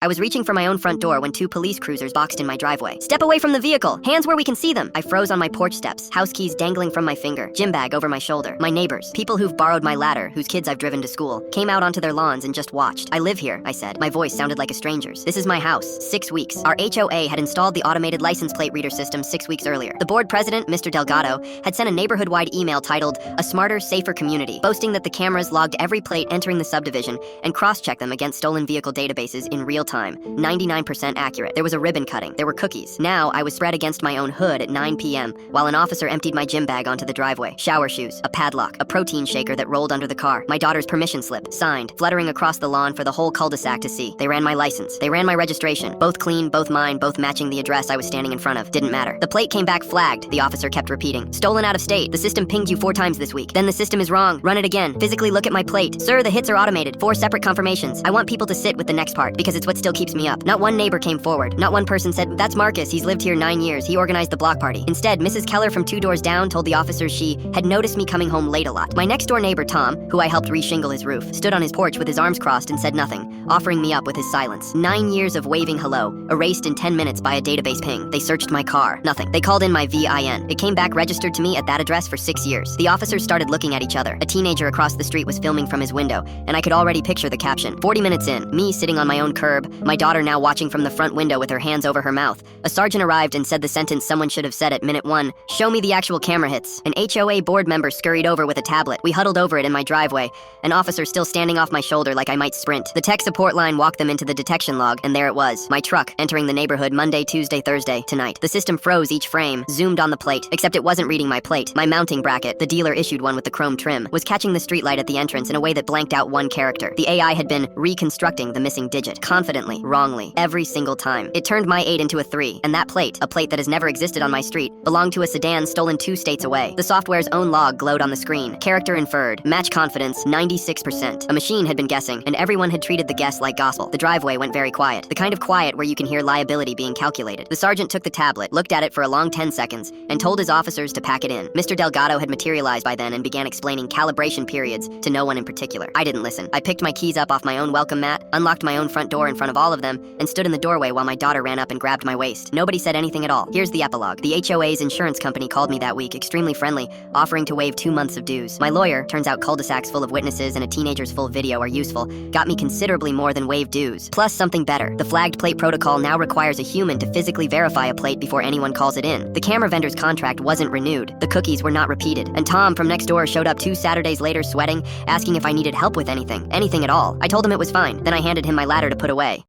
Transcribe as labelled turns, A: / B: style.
A: I was reaching for my own front door when two police cruisers boxed in my driveway. Step away from the vehicle! Hands where we can see them! I froze on my porch steps, house keys dangling from my finger, gym bag over my shoulder. My neighbors, people who've borrowed my ladder, whose kids I've driven to school, came out onto their lawns and just watched. I live here, I said. My voice sounded like a stranger's. This is my house. 6 weeks. Our HOA had installed the automated license plate reader system 6 weeks earlier. The board president, Mr. Delgado, had sent a neighborhood-wide email titled, "A Smarter, Safer Community," boasting that the cameras logged every plate entering the subdivision and cross-checked them against stolen vehicle databases in real time. 99% accurate. There was a ribbon cutting. There were cookies. Now I was spread against my own hood at 9 p.m. while an officer emptied my gym bag onto the driveway. Shower shoes, a padlock, a protein shaker that rolled under the car, my daughter's permission slip, signed, fluttering across the lawn for the whole cul-de-sac to see. They ran my license. They ran my registration. Both clean, both mine, both matching the address I was standing in front of. Didn't matter. The plate came back flagged, the officer kept repeating. Stolen out of state. The system pinged you 4 times this week. Then the system is wrong. Run it again. Physically look at my plate. Sir, the hits are automated. 4 separate confirmations. I want people to sit with the next part because it's what still keeps me up. Not one neighbor came forward. Not one person said, "That's Marcus. He's lived here 9 years. He organized the block party." Instead, Mrs. Keller from 2 doors down told the officers she had noticed me coming home late a lot. My next door neighbor, Tom, who I helped reshingle his roof, stood on his porch with his arms crossed and said nothing, offering me up with his silence. 9 years of waving hello, erased in 10 minutes by a database ping. They searched my car. Nothing. They called in my VIN. It came back registered to me at that address for 6 years. The officers started looking at each other. A teenager across the street was filming from his window, and I could already picture the caption. 40 minutes in, me sitting on my own curb, my daughter now watching from the front window with her hands over her mouth. A sergeant arrived and said the sentence someone should have said at minute 1. "Show me the actual camera hits." An HOA board member scurried over with a tablet. We huddled over it in my driveway, an officer still standing off my shoulder like I might sprint. The tech support line walked them into the detection log, and there it was. My truck, entering the neighborhood Monday, Tuesday, Thursday, tonight. The system froze each frame, zoomed on the plate, except it wasn't reading my plate. My mounting bracket, the dealer issued one with the chrome trim, was catching the streetlight at the entrance in a way that blanked out one character. The AI had been reconstructing the missing digit, confidently, wrongly, every single time. It turned my 8 into a 3, and that plate, a plate that has never existed on my street, belonged to a sedan stolen 2 states away. The software's own log glowed on the screen. Character inferred. Match confidence, 96%. A machine had been guessing, and everyone had treated the guess like gospel. The driveway went very quiet. The kind of quiet where you can hear liability being calculated. The sergeant took the tablet, looked at it for a long 10 seconds, and told his officers to pack it in. Mr. Delgado had materialized by then and began explaining calibration periods to no one in particular. I didn't listen. I picked my keys up off my own welcome mat, unlocked my own front door in front of all of them, and stood in the doorway while my daughter ran up and grabbed my waist. Nobody said anything at all. Here's the epilogue. The HOA's insurance company called me that week, extremely friendly, offering to waive 2 months of dues. My lawyer, turns out cul-de-sacs full of witnesses and a teenager's full video are useful, got me considerably more than waived dues. Plus something better. The flagged plate protocol now requires a human to physically verify a plate before anyone calls it in. The camera vendor's contract wasn't renewed. The cookies were not repeated. And Tom from next door showed up 2 Saturdays later sweating, asking if I needed help with anything at all. I told him it was fine. Then I handed him my ladder to put away.